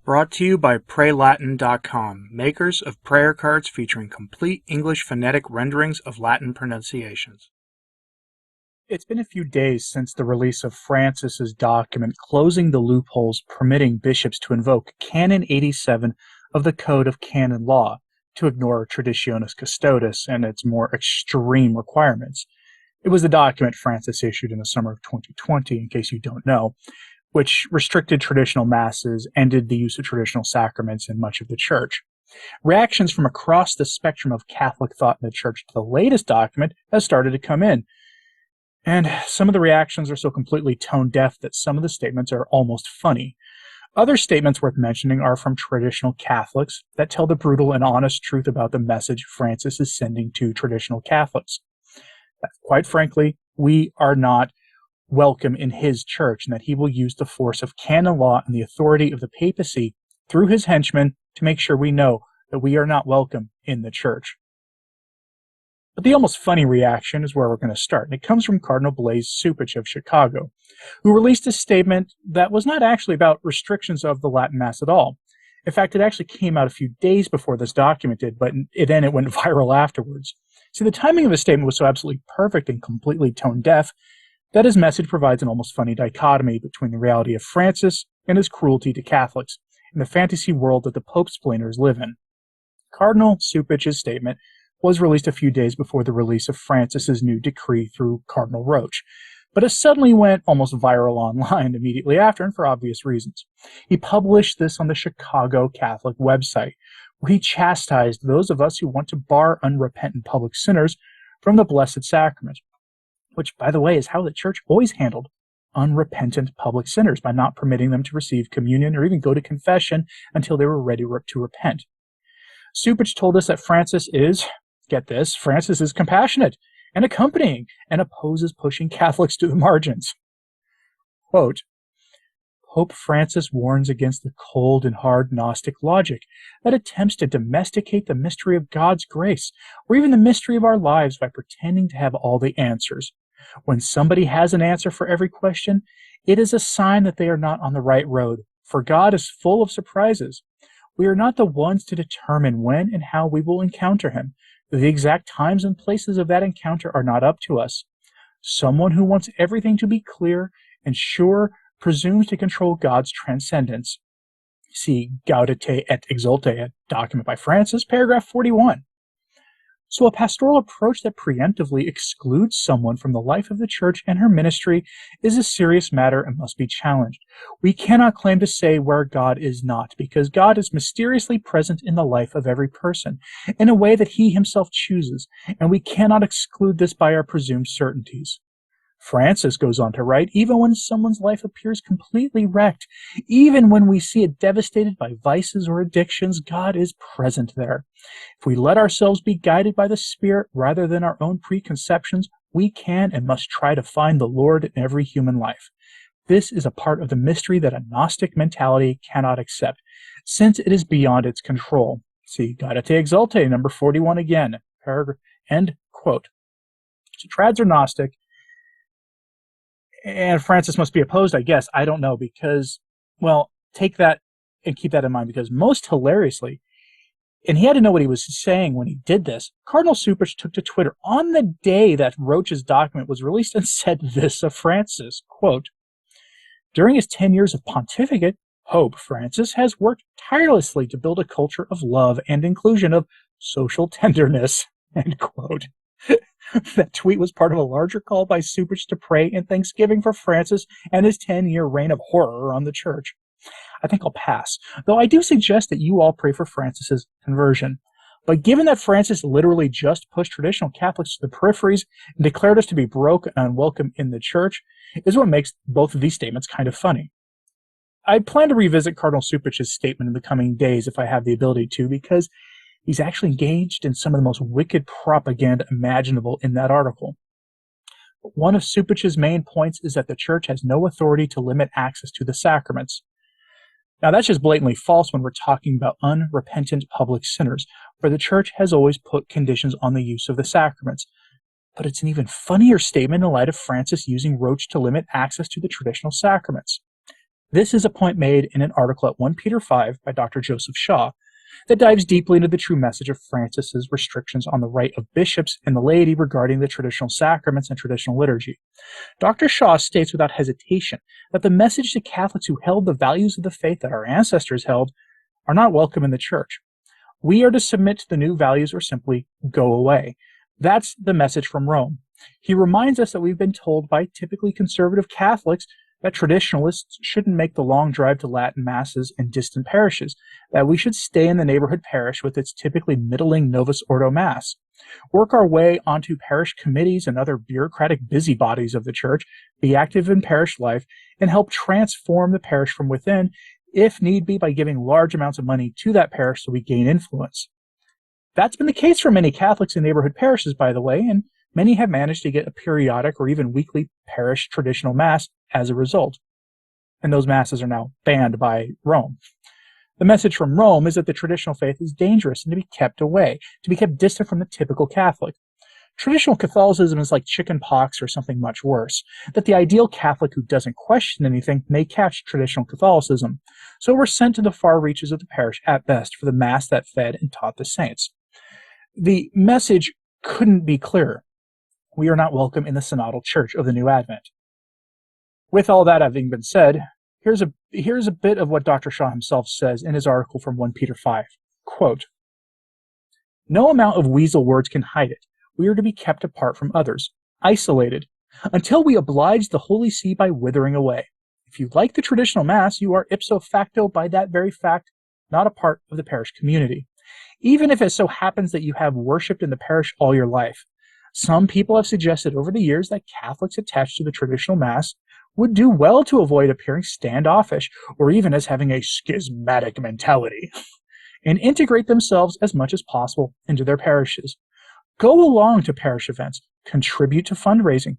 Brought to you by PrayLatin.com, makers of prayer cards featuring complete English phonetic renderings of Latin pronunciations. It's been a few days since the release of Francis's document closing the loopholes permitting bishops to invoke Canon 87 of the Code of Canon Law to ignore Traditionis Custodes and its more extreme requirements. It was the document Francis issued in the summer of 2020, in case you don't know, which restricted traditional masses, ended the use of traditional sacraments in much of the church. Reactions from across the spectrum of Catholic thought in the church to the latest document has started to come in. And some of the reactions are so completely tone-deaf that some of the statements are almost funny. Other statements worth mentioning are from traditional Catholics that tell the brutal and honest truth about the message Francis is sending to traditional Catholics. That, quite frankly, we are not welcome in his church, and that he will use the force of canon law and the authority of the papacy through his henchmen to make sure we know that we are not welcome in the church. But the almost funny reaction is where we're going to start, and it comes from Cardinal Blaise Cupich of Chicago, who released a statement that was not actually about restrictions of the Latin Mass at all. In fact, it actually came out a few days before this document did, but then it went viral afterwards. See, the timing of his statement was so absolutely perfect and completely tone-deaf that his message provides an almost funny dichotomy between the reality of Francis and his cruelty to Catholics in the fantasy world that the Pope-splainers live in. Cardinal Cupich's statement was released a few days before the release of Francis's new decree through Cardinal Roche, but it suddenly went almost viral online immediately after, and for obvious reasons. He published this on the Chicago Catholic website, where he chastised those of us who want to bar unrepentant public sinners from the Blessed Sacrament, which, by the way, is how the church always handled unrepentant public sinners, by not permitting them to receive communion or even go to confession until they were ready to repent. Cupich told us that Francis is, get this, Francis is compassionate and accompanying and opposes pushing Catholics to the margins. Quote, Pope Francis warns against the cold and hard Gnostic logic that attempts to domesticate the mystery of God's grace, or even the mystery of our lives, by pretending to have all the answers. When somebody has an answer for every question, it is a sign that they are not on the right road, for God is full of surprises. We are not the ones to determine when and how we will encounter him. The exact times and places of that encounter are not up to us. Someone who wants everything to be clear and sure presumes to control God's transcendence. See Gaudete et Exulte, document by Francis, paragraph 41. So a pastoral approach that preemptively excludes someone from the life of the church and her ministry is a serious matter and must be challenged. We cannot claim to say where God is not, because God is mysteriously present in the life of every person in a way that he himself chooses, and we cannot exclude this by our presumed certainties. Francis goes on to write, even when someone's life appears completely wrecked, even when we see it devastated by vices or addictions, God is present there. If we let ourselves be guided by the Spirit rather than our own preconceptions, we can and must try to find the Lord in every human life. This is a part of the mystery that a Gnostic mentality cannot accept, since it is beyond its control. See Gaudete Exulte, number 41 again, paragraph, end quote. So trads are Gnostic, and Francis must be opposed, I guess. I don't know, because, well, take that and keep that in mind, because most hilariously, and he had to know what he was saying when he did this, Cardinal Cupich took to Twitter on the day that Roche's document was released and said this of Francis, quote, During his 10 years of pontificate, Pope Francis has worked tirelessly to build a culture of love and inclusion, of social tenderness, end quote. That tweet was part of a larger call by Cupich to pray in thanksgiving for Francis and his 10-year reign of horror on the church. I think I'll pass, though I do suggest that you all pray for Francis's conversion. But given that Francis literally just pushed traditional Catholics to the peripheries and declared us to be broke and unwelcome in the church, is what makes both of these statements kind of funny. I plan to revisit Cardinal Cupich's statement in the coming days if I have the ability to, because he's actually engaged in some of the most wicked propaganda imaginable in that article. One of Cupich's main points is that the church has no authority to limit access to the sacraments. Now, that's just blatantly false when we're talking about unrepentant public sinners, for the church has always put conditions on the use of the sacraments. But it's an even funnier statement in light of Francis using Roche to limit access to the traditional sacraments. This is a point made in an article at 1 Peter 5 by Dr. Joseph Shaw that dives deeply into the true message of Francis's restrictions on the right of bishops and the laity regarding the traditional sacraments and traditional liturgy. Dr. Shaw states without hesitation that the message to Catholics who held the values of the faith that our ancestors held are not welcome in the Church. We are to submit to the new values or simply go away. That's the message from Rome. He reminds us that we've been told by typically conservative Catholics that traditionalists shouldn't make the long drive to Latin masses in distant parishes, that we should stay in the neighborhood parish with its typically middling Novus Ordo Mass, work our way onto parish committees and other bureaucratic busybodies of the Church, be active in parish life, and help transform the parish from within, if need be by giving large amounts of money to that parish so we gain influence. That's been the case for many Catholics in neighborhood parishes, by the way, and many have managed to get a periodic or even weekly parish traditional mass as a result. And those masses are now banned by Rome. The message from Rome is that the traditional faith is dangerous and to be kept away, to be kept distant from the typical Catholic. Traditional Catholicism is like chicken pox or something much worse, that the ideal Catholic who doesn't question anything may catch traditional Catholicism. So we're sent to the far reaches of the parish at best for the mass that fed and taught the saints. The message couldn't be clearer. We are not welcome in the synodal church of the new Advent. With all that having been said, here's a bit of what Dr. Shaw himself says in his article from 1 Peter 5. Quote, "No amount of weasel words can hide it. We are to be kept apart from others, isolated, until we oblige the Holy See by withering away. If you like the traditional Mass, you are ipso facto, by that very fact, not a part of the parish community, even if it so happens that you have worshipped in the parish all your life. Some people have suggested over the years that Catholics attached to the traditional Mass would do well to avoid appearing standoffish or even as having a schismatic mentality, and integrate themselves as much as possible into their parishes. Go along to parish events, contribute to fundraising,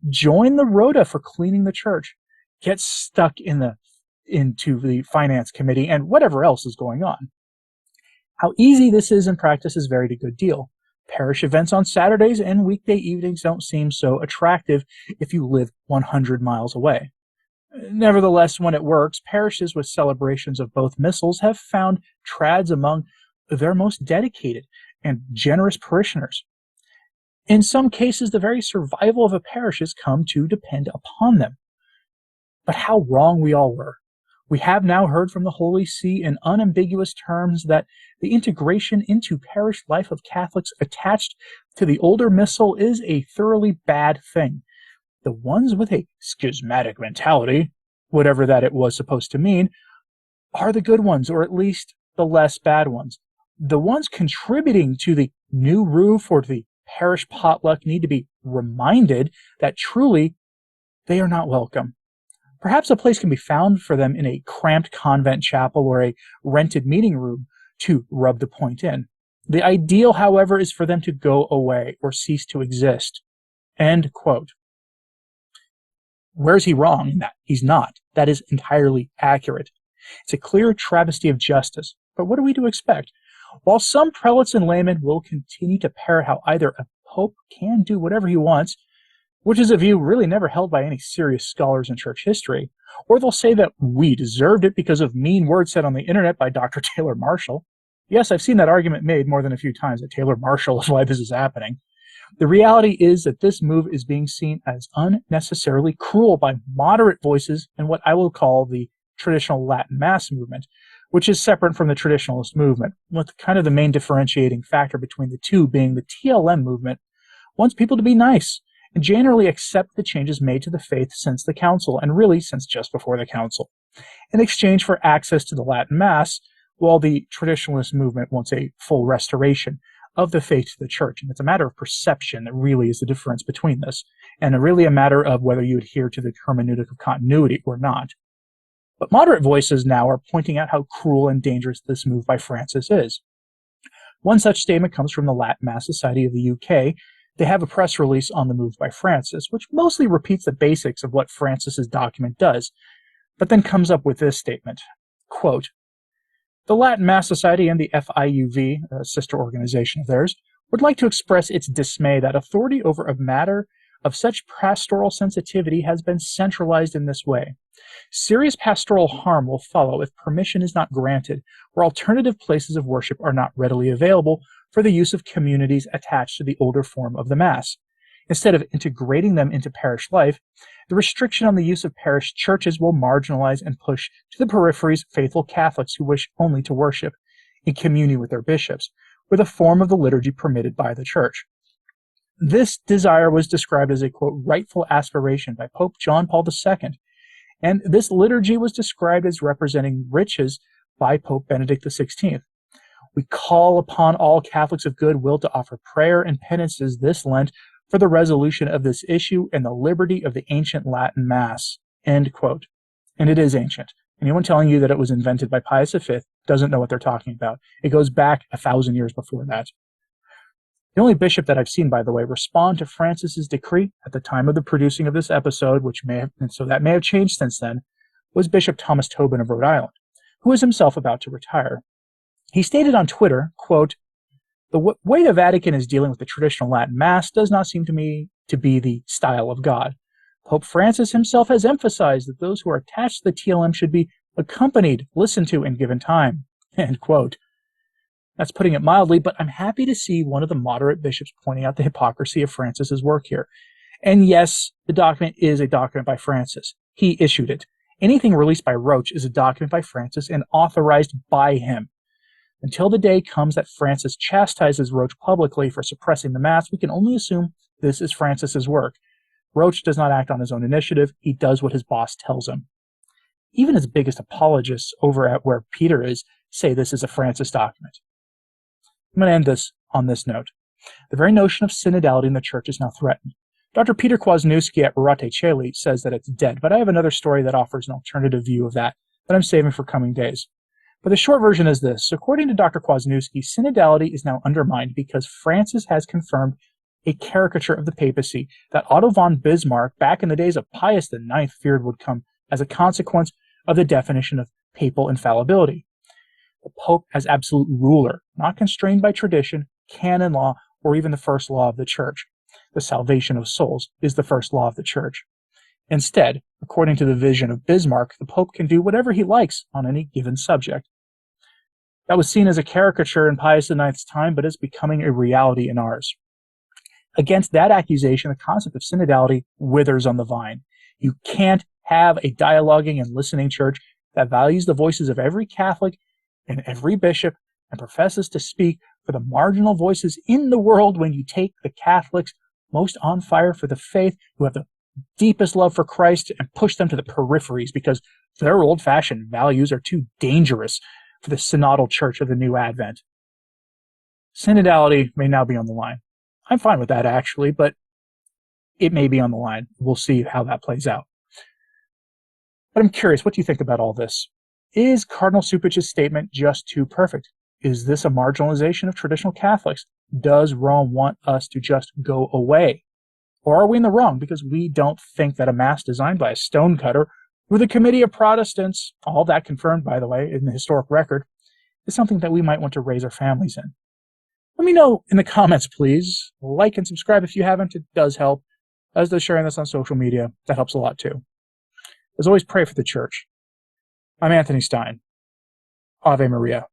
join the rota for cleaning the church, get stuck into the finance committee and whatever else is going on. How easy this is in practice is varied a good deal. Parish events on Saturdays and weekday evenings don't seem so attractive if you live 100 miles away. Nevertheless, when it works, parishes with celebrations of both missals have found trads among their most dedicated and generous parishioners. In some cases, the very survival of a parish has come to depend upon them. But how wrong we all were. We have now heard from the Holy See in unambiguous terms that the integration into parish life of Catholics attached to the older missal is a thoroughly bad thing. The ones with a schismatic mentality, whatever that it was supposed to mean, are the good ones, or at least the less bad ones. The ones contributing to the new roof or to the parish potluck need to be reminded that truly they are not welcome. Perhaps a place can be found for them in a cramped convent chapel or a rented meeting room to rub the point in. The ideal, however, is for them to go away or cease to exist." End quote. Where's he wrong in that? He's not. That is entirely accurate. It's a clear travesty of justice. But what are we to expect? While some prelates and laymen will continue to parrot how either a pope can do whatever he wants, which is a view really never held by any serious scholars in church history, or they'll say that we deserved it because of mean words said on the internet by Dr. Taylor Marshall. Yes, I've seen that argument made more than a few times that Taylor Marshall is why this is happening. The reality is that this move is being seen as unnecessarily cruel by moderate voices in what I will call the traditional Latin Mass movement, which is separate from the traditionalist movement, with kind of the main differentiating factor between the two being the TLM movement wants people to be nice and generally accept the changes made to the faith since the Council, and really since just before the Council, in exchange for access to the Latin Mass, while the traditionalist movement wants a full restoration of the faith to the Church. And it's a matter of perception that really is the difference between this, and really a matter of whether you adhere to the hermeneutic of continuity or not. But moderate voices now are pointing out how cruel and dangerous this move by Francis is. One such statement comes from the Latin Mass Society of the UK. They have a press release on the move by Francis, which mostly repeats the basics of what Francis's document does, but then comes up with this statement, quote, "The Latin Mass Society and the FIUV, a sister organization of theirs, would like to express its dismay that authority over a matter of such pastoral sensitivity has been centralized in this way. Serious pastoral harm will follow if permission is not granted, or alternative places of worship are not readily available for the use of communities attached to the older form of the Mass. Instead of integrating them into parish life, the restriction on the use of parish churches will marginalize and push to the peripheries faithful Catholics who wish only to worship in communion with their bishops, with a form of the liturgy permitted by the Church. This desire was described as a, quote, rightful aspiration by Pope John Paul II, and this liturgy was described as representing riches by Pope Benedict XVI. We call upon all Catholics of good will to offer prayer and penances this Lent for the resolution of this issue and the liberty of the ancient Latin Mass, end quote. And it is ancient. Anyone telling you that it was invented by Pius V doesn't know what they're talking about. It goes back 1,000 years before that. The only bishop that I've seen, by the way, respond to Francis's decree at the time of the producing of this episode, that may have changed since then, was Bishop Thomas Tobin of Rhode Island, who is himself about to retire. He stated on Twitter, quote, "The way the Vatican is dealing with the traditional Latin Mass does not seem to me to be the style of God. Pope Francis himself has emphasized that those who are attached to the TLM should be accompanied, listened to, and given time," end quote. That's putting it mildly, but I'm happy to see one of the moderate bishops pointing out the hypocrisy of Francis's work here. And yes, the document is a document by Francis. He issued it. Anything released by Roche is a document by Francis and authorized by him. Until the day comes that Francis chastises Roche publicly for suppressing the Mass, we can only assume this is Francis's work. Roche does not act on his own initiative. He does what his boss tells him. Even his biggest apologists over at where Peter is say this is a Francis document. I'm going to end this on this note. The very notion of synodality in the Church is now threatened. Dr. Peter Kwasniewski at Rorate Caeli says that it's dead, but I have another story that offers an alternative view of that I'm saving for coming days. But the short version is this. According to Dr. Kwasniewski, synodality is now undermined because Francis has confirmed a caricature of the papacy that Otto von Bismarck, back in the days of Pius IX, feared would come as a consequence of the definition of papal infallibility. The Pope as absolute ruler, not constrained by tradition, canon law, or even the first law of the Church. The salvation of souls is the first law of the Church. Instead, according to the vision of Bismarck, the Pope can do whatever he likes on any given subject. That was seen as a caricature in Pius IX's time, but is becoming a reality in ours. Against that accusation, the concept of synodality withers on the vine. You can't have a dialoguing and listening church that values the voices of every Catholic and every bishop and professes to speak for the marginal voices in the world when you take the Catholics most on fire for the faith, who have the deepest love for Christ, and push them to the peripheries because their old-fashioned values are too dangerous for the synodal church of the new Advent. Synodality may now be on the line. I'm fine with that, actually, but it may be on the line. We'll see how that plays out. But I'm curious, what do you think about all this? Is Cardinal Cupich's statement just too perfect? Is this a marginalization of traditional Catholics? Does Rome want us to just go away? Or are we in the wrong because we don't think that a Mass designed by a stonecutter with a committee of Protestants, all that confirmed, by the way, in the historic record, is something that we might want to raise our families in? Let me know in the comments, please. Like and subscribe if you haven't. It does help. As does sharing this on social media. That helps a lot too. As always, pray for the Church. I'm Anthony Stine. Ave Maria.